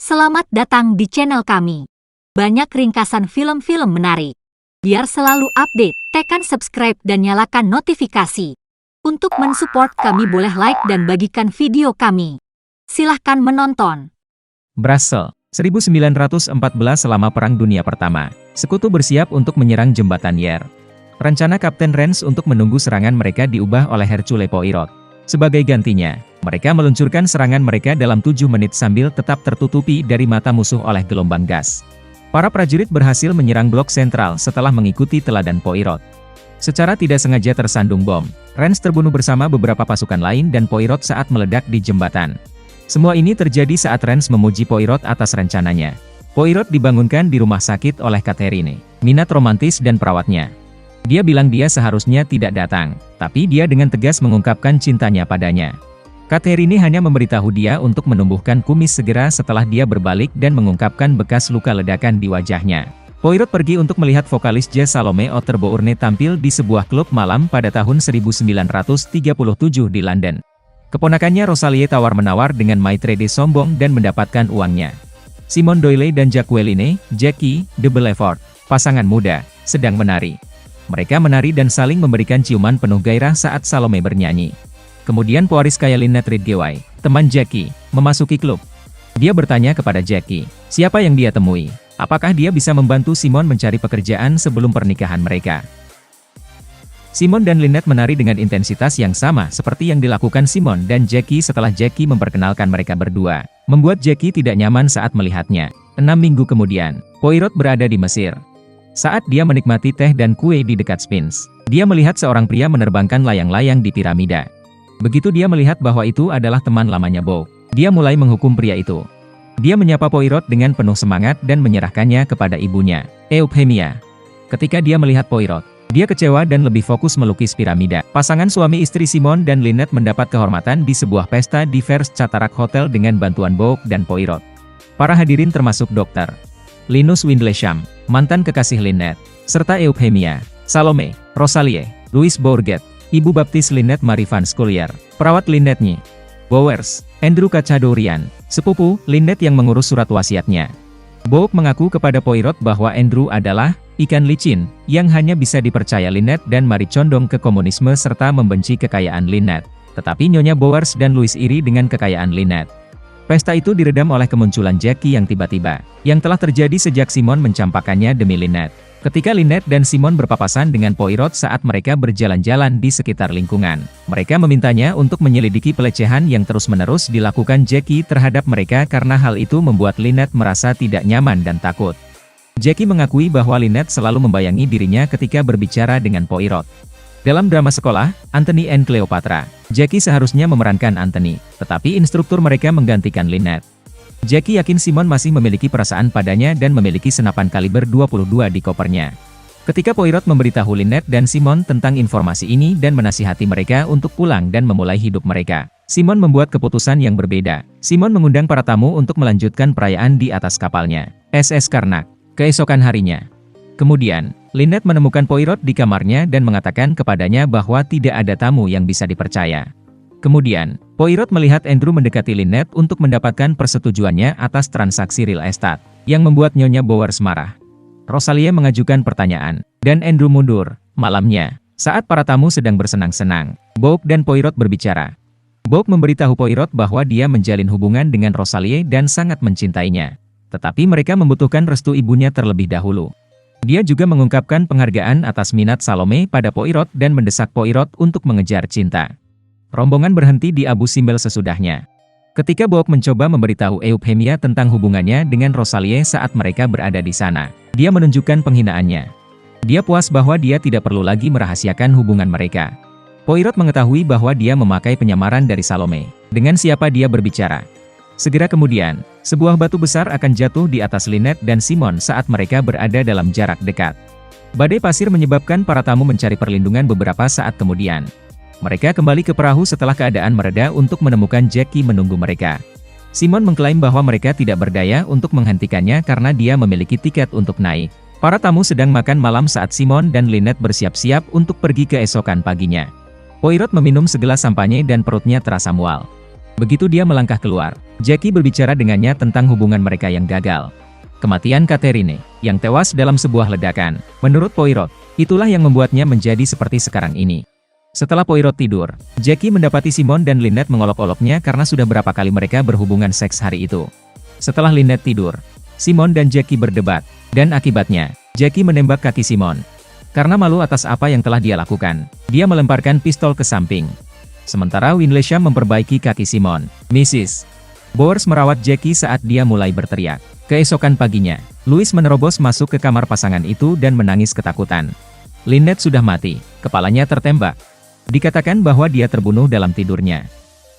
Selamat datang di channel kami. Banyak ringkasan film-film menarik. Biar selalu update, tekan subscribe dan nyalakan notifikasi. Untuk mensupport kami boleh like dan bagikan video kami. Silahkan menonton. Brussels, 1914 selama Perang Dunia Pertama, sekutu bersiap untuk menyerang jembatan Yer. Rencana Kapten Rennes untuk menunggu serangan mereka diubah oleh Hercule Poirot. Sebagai gantinya, mereka meluncurkan serangan mereka dalam 7 menit sambil tetap tertutupi dari mata musuh oleh gelombang gas. Para prajurit berhasil menyerang blok sentral setelah mengikuti teladan Poirot. Secara tidak sengaja tersandung bom, Rennes terbunuh bersama beberapa pasukan lain dan Poirot saat meledak di jembatan. Semua ini terjadi saat Rennes memuji Poirot atas rencananya. Poirot dibangunkan di rumah sakit oleh Catherine, minat romantis dan perawatnya. Dia bilang dia seharusnya tidak datang, tapi dia dengan tegas mengungkapkan cintanya padanya. Catherine hanya memberitahu dia untuk menumbuhkan kumis segera setelah dia berbalik dan mengungkapkan bekas luka ledakan di wajahnya. Poirot pergi untuk melihat vokalis jazz Salome Otterbourne tampil di sebuah klub malam pada tahun 1937 di London. Keponakannya Rosalie tawar-menawar dengan Maitre de sombong dan mendapatkan uangnya. Simone Doyle dan Jacqueline, Jackie, de Belfort, pasangan muda, sedang menari. Mereka menari dan saling memberikan ciuman penuh gairah saat Salome bernyanyi. Kemudian pewaris kaya Lynette Ridgeway, teman Jackie, memasuki klub. Dia bertanya kepada Jackie, siapa yang dia temui? Apakah dia bisa membantu Simone mencari pekerjaan sebelum pernikahan mereka? Simone dan Lynette menari dengan intensitas yang sama seperti yang dilakukan Simone dan Jackie setelah Jackie memperkenalkan mereka berdua, membuat Jackie tidak nyaman saat melihatnya. 6 minggu kemudian, Poirot berada di Mesir. Saat dia menikmati teh dan kue di dekat Sphinx, dia melihat seorang pria menerbangkan layang-layang di piramida. Begitu dia melihat bahwa itu adalah teman lamanya Bow, dia mulai menghukum pria itu. Dia menyapa Poirot dengan penuh semangat dan menyerahkannya kepada ibunya, Euphemia. Ketika dia melihat Poirot, dia kecewa dan lebih fokus melukis piramida. Pasangan suami istri Simone dan Lynette mendapat kehormatan di sebuah pesta di Vers Cataract Hotel dengan bantuan Bow dan Poirot. Para hadirin termasuk Dr. Linus Windlesham, mantan kekasih Lynette, serta Euphemia, Salome, Rosalie, Louis Bourget, Ibu Baptis Lynette Marie Van Scollier, perawat Lynette-nya, Bowers, Andrew Kachadorian, sepupu Lynette yang mengurus surat wasiatnya. Bourg mengaku kepada Poirot bahwa Andrew adalah ikan licin, yang hanya bisa dipercaya Lynette dan Marie condong ke komunisme serta membenci kekayaan Lynette. Tetapi Nyonya Bowers dan Louis iri dengan kekayaan Lynette. Pesta itu diredam oleh kemunculan Jackie yang tiba-tiba, yang telah terjadi sejak Simone mencampakkannya demi Lynette. Ketika Lynette dan Simone berpapasan dengan Poirot saat mereka berjalan-jalan di sekitar lingkungan, mereka memintanya untuk menyelidiki pelecehan yang terus-menerus dilakukan Jackie terhadap mereka karena hal itu membuat Lynette merasa tidak nyaman dan takut. Jackie mengakui bahwa Lynette selalu membayangi dirinya ketika berbicara dengan Poirot. Dalam drama sekolah, Antony and Cleopatra, Jackie seharusnya memerankan Antony, tetapi instruktur mereka menggantikan Lynette. Jackie yakin Simone masih memiliki perasaan padanya dan memiliki senapan kaliber 22 di kopernya. Ketika Poirot memberitahu Lynette dan Simone tentang informasi ini dan menasihati mereka untuk pulang dan memulai hidup mereka, Simone membuat keputusan yang berbeda. Simone mengundang para tamu untuk melanjutkan perayaan di atas kapalnya, SS Karnak, keesokan harinya. Kemudian, Lynette menemukan Poirot di kamarnya dan mengatakan kepadanya bahwa tidak ada tamu yang bisa dipercaya. Kemudian, Poirot melihat Andrew mendekati Lynette untuk mendapatkan persetujuannya atas transaksi real estate, yang membuat Nyonya Bowers marah. Rosalie mengajukan pertanyaan, dan Andrew mundur. Malamnya, saat para tamu sedang bersenang-senang, Bourg dan Poirot berbicara. Bourg memberitahu Poirot bahwa dia menjalin hubungan dengan Rosalie dan sangat mencintainya. Tetapi mereka membutuhkan restu ibunya terlebih dahulu. Dia juga mengungkapkan penghargaan atas minat Salome pada Poirot dan mendesak Poirot untuk mengejar cinta. Rombongan berhenti di Abu Simbel sesudahnya. Ketika Bourg mencoba memberitahu Euphemia tentang hubungannya dengan Rosalie saat mereka berada di sana, dia menunjukkan penghinaannya. Dia puas bahwa dia tidak perlu lagi merahasiakan hubungan mereka. Poirot mengetahui bahwa dia memakai penyamaran dari Salome, dengan siapa dia berbicara. Segera kemudian, sebuah batu besar akan jatuh di atas Lynette dan Simone saat mereka berada dalam jarak dekat. Badai pasir menyebabkan para tamu mencari perlindungan beberapa saat kemudian. Mereka kembali ke perahu setelah keadaan mereda untuk menemukan Jackie menunggu mereka. Simone mengklaim bahwa mereka tidak berdaya untuk menghentikannya karena dia memiliki tiket untuk naik. Para tamu sedang makan malam saat Simone dan Lynette bersiap-siap untuk pergi keesokan paginya. Poirot meminum segelas sampanye dan perutnya terasa mual. Begitu dia melangkah keluar, Jackie berbicara dengannya tentang hubungan mereka yang gagal. Kematian Catherine, yang tewas dalam sebuah ledakan, menurut Poirot, itulah yang membuatnya menjadi seperti sekarang ini. Setelah Poirot tidur, Jackie mendapati Simon dan Lynette mengolok-oloknya karena sudah berapa kali mereka berhubungan seks hari itu. Setelah Lynette tidur, Simon dan Jackie berdebat, dan akibatnya, Jackie menembak kaki Simon. Karena malu atas apa yang telah dia lakukan, dia melemparkan pistol ke samping. Sementara Windlesham memperbaiki kaki Simon. Mrs. Bowers merawat Jackie saat dia mulai berteriak. Keesokan paginya, Louis menerobos masuk ke kamar pasangan itu dan menangis ketakutan. Lynette sudah mati, kepalanya tertembak. Dikatakan bahwa dia terbunuh dalam tidurnya.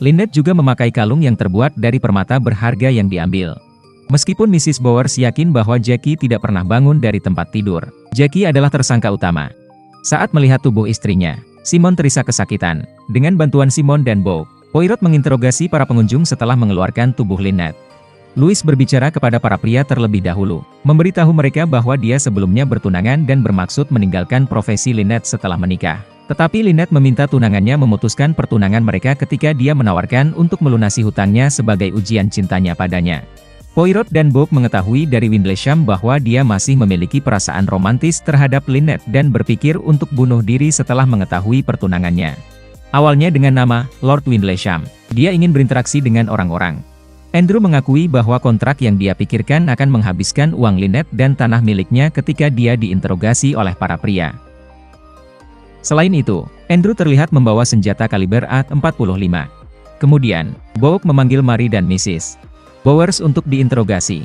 Lynette juga memakai kalung yang terbuat dari permata berharga yang diambil. Meskipun Mrs. Bowers yakin bahwa Jackie tidak pernah bangun dari tempat tidur, Jackie adalah tersangka utama. Saat melihat tubuh istrinya, Simon terisak kesakitan. Dengan bantuan Simon dan Bob, Poirot menginterogasi para pengunjung setelah mengeluarkan tubuh Lynette. Louis berbicara kepada para pria terlebih dahulu, memberitahu mereka bahwa dia sebelumnya bertunangan dan bermaksud meninggalkan profesi Lynette setelah menikah. Tetapi Lynette meminta tunangannya memutuskan pertunangan mereka ketika dia menawarkan untuk melunasi hutangnya sebagai ujian cintanya padanya. Poirot dan Bob mengetahui dari Windlesham bahwa dia masih memiliki perasaan romantis terhadap Lynette dan berpikir untuk bunuh diri setelah mengetahui pertunangannya. Awalnya dengan nama Lord Windlesham, dia ingin berinteraksi dengan orang-orang. Andrew mengakui bahwa kontrak yang dia pikirkan akan menghabiskan uang Lynette dan tanah miliknya ketika dia diinterogasi oleh para pria. Selain itu, Andrew terlihat membawa senjata kaliber .45. Kemudian, Bob memanggil Mary dan Mrs. Bowers untuk diinterogasi.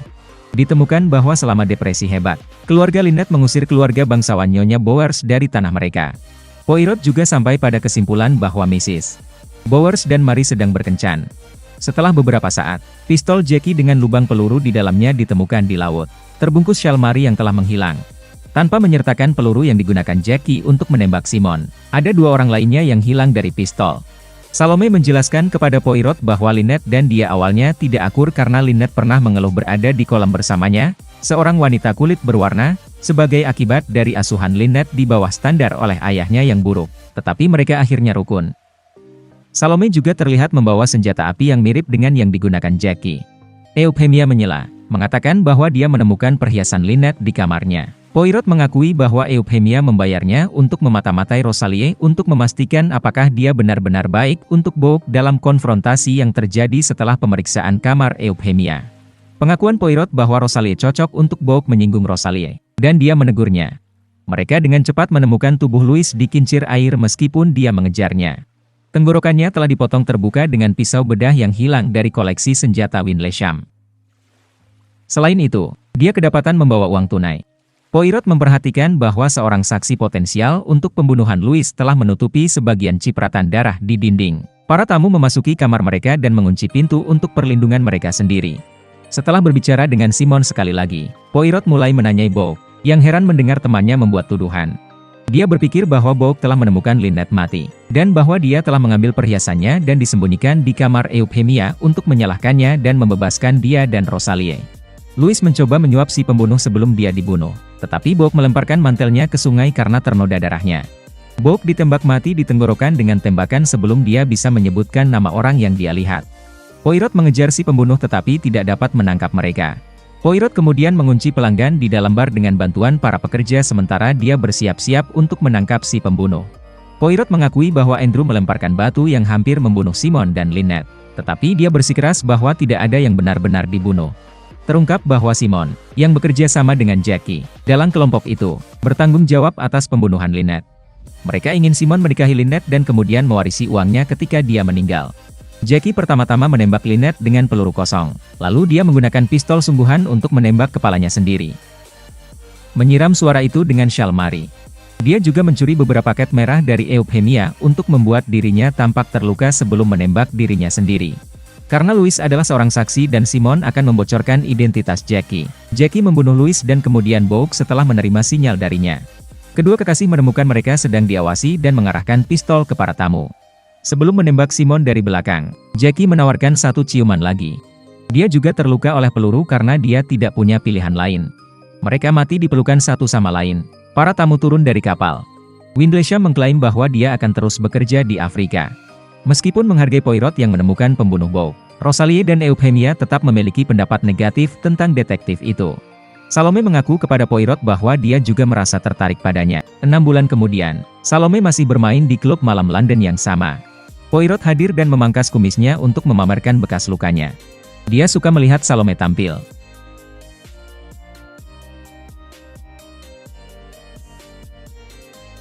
Ditemukan bahwa selama depresi hebat, keluarga Lynette mengusir keluarga bangsawan Nyonya Bowers dari tanah mereka. Poirot juga sampai pada kesimpulan bahwa Mrs. Bowers dan Mary sedang berkencan. Setelah beberapa saat, pistol Jackie dengan lubang peluru di dalamnya ditemukan di laut, terbungkus syal Mary yang telah menghilang. Tanpa menyertakan peluru yang digunakan Jackie untuk menembak Simon, ada dua orang lainnya yang hilang dari pistol. Salome menjelaskan kepada Poirot bahwa Lynette dan dia awalnya tidak akur karena Lynette pernah mengeluh berada di kolam bersamanya, seorang wanita kulit berwarna, sebagai akibat dari asuhan Lynette di bawah standar oleh ayahnya yang buruk, tetapi mereka akhirnya rukun. Salome juga terlihat membawa senjata api yang mirip dengan yang digunakan Jackie. Euphemia menyela, mengatakan bahwa dia menemukan perhiasan Lynette di kamarnya. Poirot mengakui bahwa Euphemia membayarnya untuk memata-matai Rosalie untuk memastikan apakah dia benar-benar baik untuk Bob dalam konfrontasi yang terjadi setelah pemeriksaan kamar Euphemia. Pengakuan Poirot bahwa Rosalie cocok untuk Bob menyinggung Rosalie, dan dia menegurnya. Mereka dengan cepat menemukan tubuh Louis di kincir air meskipun dia mengejarnya. Tenggorokannya telah dipotong terbuka dengan pisau bedah yang hilang dari koleksi senjata Windlesham. Selain itu, dia kedapatan membawa uang tunai. Poirot memperhatikan bahwa seorang saksi potensial untuk pembunuhan Louis telah menutupi sebagian cipratan darah di dinding. Para tamu memasuki kamar mereka dan mengunci pintu untuk perlindungan mereka sendiri. Setelah berbicara dengan Simon sekali lagi, Poirot mulai menanyai Bob, yang heran mendengar temannya membuat tuduhan. Dia berpikir bahwa Bob telah menemukan Lynette mati, dan bahwa dia telah mengambil perhiasannya dan disembunyikan di kamar Euphemia untuk menyalahkannya dan membebaskan dia dan Rosalie. Louis mencoba menyuap si pembunuh sebelum dia dibunuh, tetapi Bob melemparkan mantelnya ke sungai karena ternoda darahnya. Bob ditembak mati di tenggorokan dengan tembakan sebelum dia bisa menyebutkan nama orang yang dia lihat. Poirot mengejar si pembunuh tetapi tidak dapat menangkap mereka. Poirot kemudian mengunci pelanggan di dalam bar dengan bantuan para pekerja sementara dia bersiap-siap untuk menangkap si pembunuh. Poirot mengakui bahwa Andrew melemparkan batu yang hampir membunuh Simon dan Lynette, tetapi dia bersikeras bahwa tidak ada yang benar-benar dibunuh. Terungkap bahwa Simon, yang bekerja sama dengan Jackie, dalam kelompok itu, bertanggung jawab atas pembunuhan Lynette. Mereka ingin Simon menikahi Lynette dan kemudian mewarisi uangnya ketika dia meninggal. Jackie pertama-tama menembak Lynette dengan peluru kosong, lalu dia menggunakan pistol sungguhan untuk menembak kepalanya sendiri. Menyiram suara itu dengan syal Mary. Dia juga mencuri beberapa cat merah dari Euphemia untuk membuat dirinya tampak terluka sebelum menembak dirinya sendiri. Karena Louis adalah seorang saksi dan Simon akan membocorkan identitas Jackie. Jackie membunuh Louis dan kemudian Bob setelah menerima sinyal darinya. Kedua kekasih menemukan mereka sedang diawasi dan mengarahkan pistol ke para tamu. Sebelum menembak Simon dari belakang, Jackie menawarkan satu ciuman lagi. Dia juga terluka oleh peluru karena dia tidak punya pilihan lain. Mereka mati di pelukan satu sama lain. Para tamu turun dari kapal. Windlesham mengklaim bahwa dia akan terus bekerja di Afrika. Meskipun menghargai Poirot yang menemukan pembunuh Bow, Rosalie dan Euphemia tetap memiliki pendapat negatif tentang detektif itu. Salome mengaku kepada Poirot bahwa dia juga merasa tertarik padanya. 6 bulan kemudian, Salome masih bermain di klub malam London yang sama. Poirot hadir dan memangkas kumisnya untuk memamerkan bekas lukanya. Dia suka melihat Salome tampil.